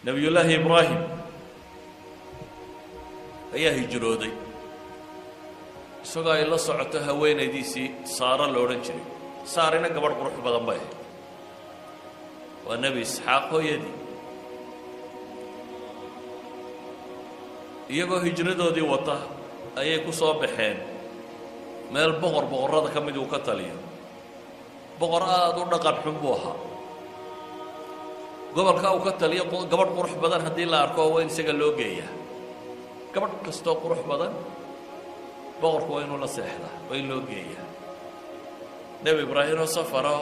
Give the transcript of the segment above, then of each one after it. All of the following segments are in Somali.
نبي الله إبراهيم أيها هجرودي سوغا إلا صعتها وين ديسي سارة لورنجري سارنا قبر قروح بدن باي والنبي إسحاق هو يدي iyagoo hijradoodii wata ayay ku soo baxeen meel boqorrada ka mid uu ka taliyo boqor aad u dhaqan xun buu ahaa gobolka uu ka taliyo gabadh qurux badan haddii la arko waa in isaga loo geeyaa gabadh kastoo qurux badan boqorku waa inuu la seexdaa waa in loo geeyaa nebi ibraahim oo safaro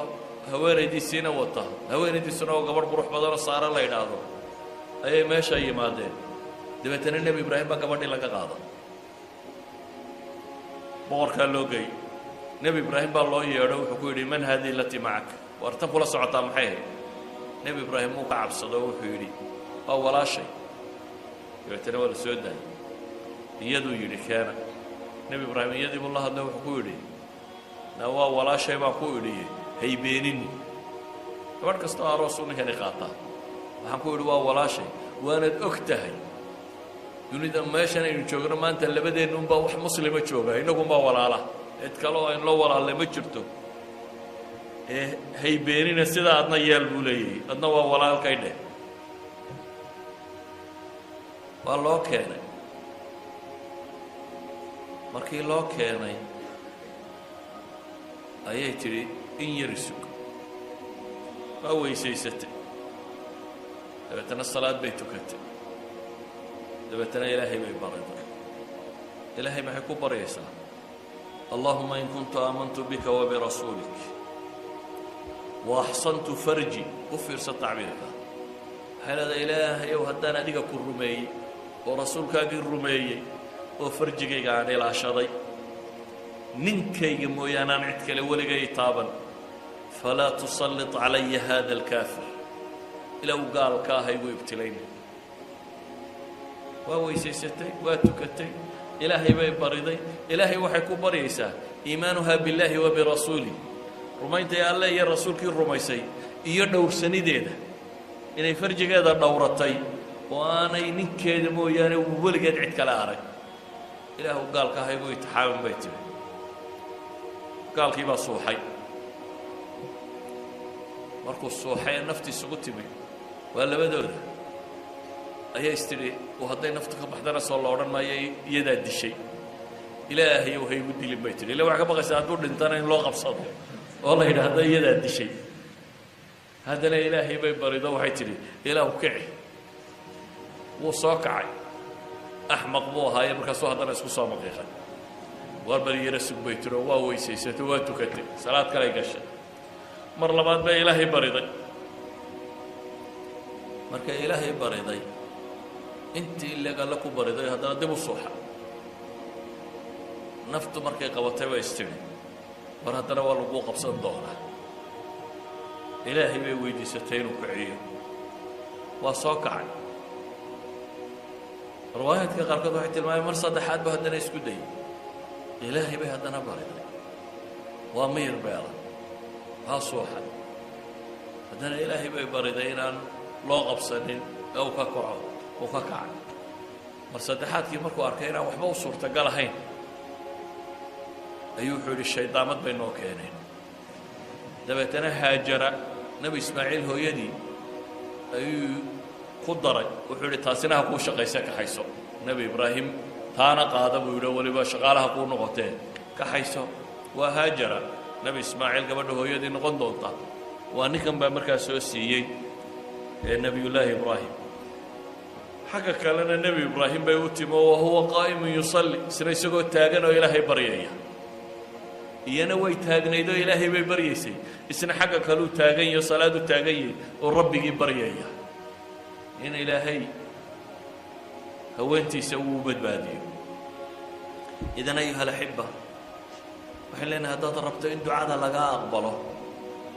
haweenaydiisiina wata haweenaydiisuna oo gabadh qurux badan oo saara la yidhaahdo ayay meesha yimaadeen dabeetana nebi ibraahim baa gabadhii laga qaada boqorkaa loo geey nebi ibraahim baa loo yeedho wuxuu ku yidhi man haadihi alatii macak war tan kula socotaa maxay ahayd nebi ibraahim uu ka cabsado wuxuu yidhi waa walaashay dabeetana waa la soo daayay iyaduu yidhi keena nebi ibraahim iyadii buu la hadlay wuxuu ku yidhi na waa walaashay baan ku idhiye haybeenini gabadh kastoo aroos u ninkani qaataa waxaan ku yidhi waa walaashay waanaad og tahay dunida meeshan aynu joogno maanta labadeennuunbaa wax muslima jooga innagunbaa walaala cid kale oo ayn loo walaalay ma jirto ee haybeenina sidaa adna yeel buu leeyahay adna waa walaalkay dheh waa loo keenay markii loo keenay ayay tidhi in yari sug waa weysaysatay dabeetana salaad bay tukatay dabeetana ilaahay bay bariday ilaahay maxay ku baryaysaa allahuma in kuntu aamantu bika wabirasuulik waaxsantu farji u fiirsa tacbiirka waxay leedahay ilaahayow haddaan adiga ku rumeeyey oo rasuulkaagii rumeeyey oo farjigayga aan ilaashaday ninkayga mooyaane aan cid kale weligay taaban falaa tusallit calaya hada alkaafir ilaa uu gaalka aha igu ibtilayna waa weysaysatay waa tukatay ilaahay bay bariday ilaahay waxay ku baryaysaa iimaanuhaa billaahi wa birasuulih rumayntay alle iyo rasuulkii rumaysay iyo dhowrsanideeda inay farjigeeda dhowratay oo aanay ninkeeda mooyaane weligeed cid kale arag ilaahu gaalka aha igu itixaamin bay tiri gaalkii baa suuxay markuu suuxay ee naftiisugu timi waa labadooda ayaa istidhi hadday naftu ka baxdana soo la odhan maayo iyadaa dishay ilaahayow ha igu dilin bay tihi illa waxaa ka baqaysaa hadduu dhintana in loo qabsado oo la yidhaahdo iyadaa dishay haddana ilaahay bay barido waxay tidhi ilaahu kici wuu soo kacay axmaq buu ahaaye markaasuu haddana isku soo maqiiqay war baryara sug bay tiri oo waa weysaysatay waa tukatay salaad kalay gashay mar labaad bay ilaahay bariday markay ilaahay bariday intii ilagalla ku bariday haddana dib u suuxa naftu markay qabatay bay istidhi mar haddana waa laguu qabsan doonaa ilaahay bay weydiisatay inuu kiciyo waa soo kacay riwaayaadka qaarkood waxay tilmaameen mar saddexaad ba haddana isku dayay ilaahay bay haddana bariday waa miyir beela waa suuxay haddana ilaahay bay bariday inaan loo qabsanin ee uu ka kaco uu ka kacay mar saddexaadkii markuu arkay inaan waxba u suurtagal ahayn ayuu wuxuu yidhi shaydaamad bay noo keeneen dabeetana haajara nebi ismaaciil hooyadii ayuu ku daray wuxuu yidhi taasina ha kuu shaqayse kaxayso nebi ibraahim taana qaada buu yidhi weliba shaqaalaha kuu noqotee kaxayso waa haajara nebi ismaaciil gabadha hooyadii noqon doonta waa ninkan baa markaa soo siiyey ee nebiyullaahi ibraahim xagga kalena nebi ibraahim bay u timi oo wahuwa qaa'imun yusalli isna isagoo taagan oo ilaahay baryaya iyana way taagnayd oo ilaahay bay baryaysay isna xagga kaleu taagan yaho salaadu taagan yahay oo rabbigii baryaya in ilaahay haweentiisa uu badbaadiyo idan ayuha alaxiba waxaan leenahay haddaad rabto in ducada lagaa aqbalo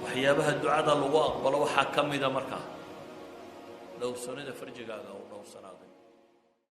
waxyaabaha ducada lagu aqbalo waxaa ka mida markaa dhowrsanida farjigaaga oo dhowrsanaaday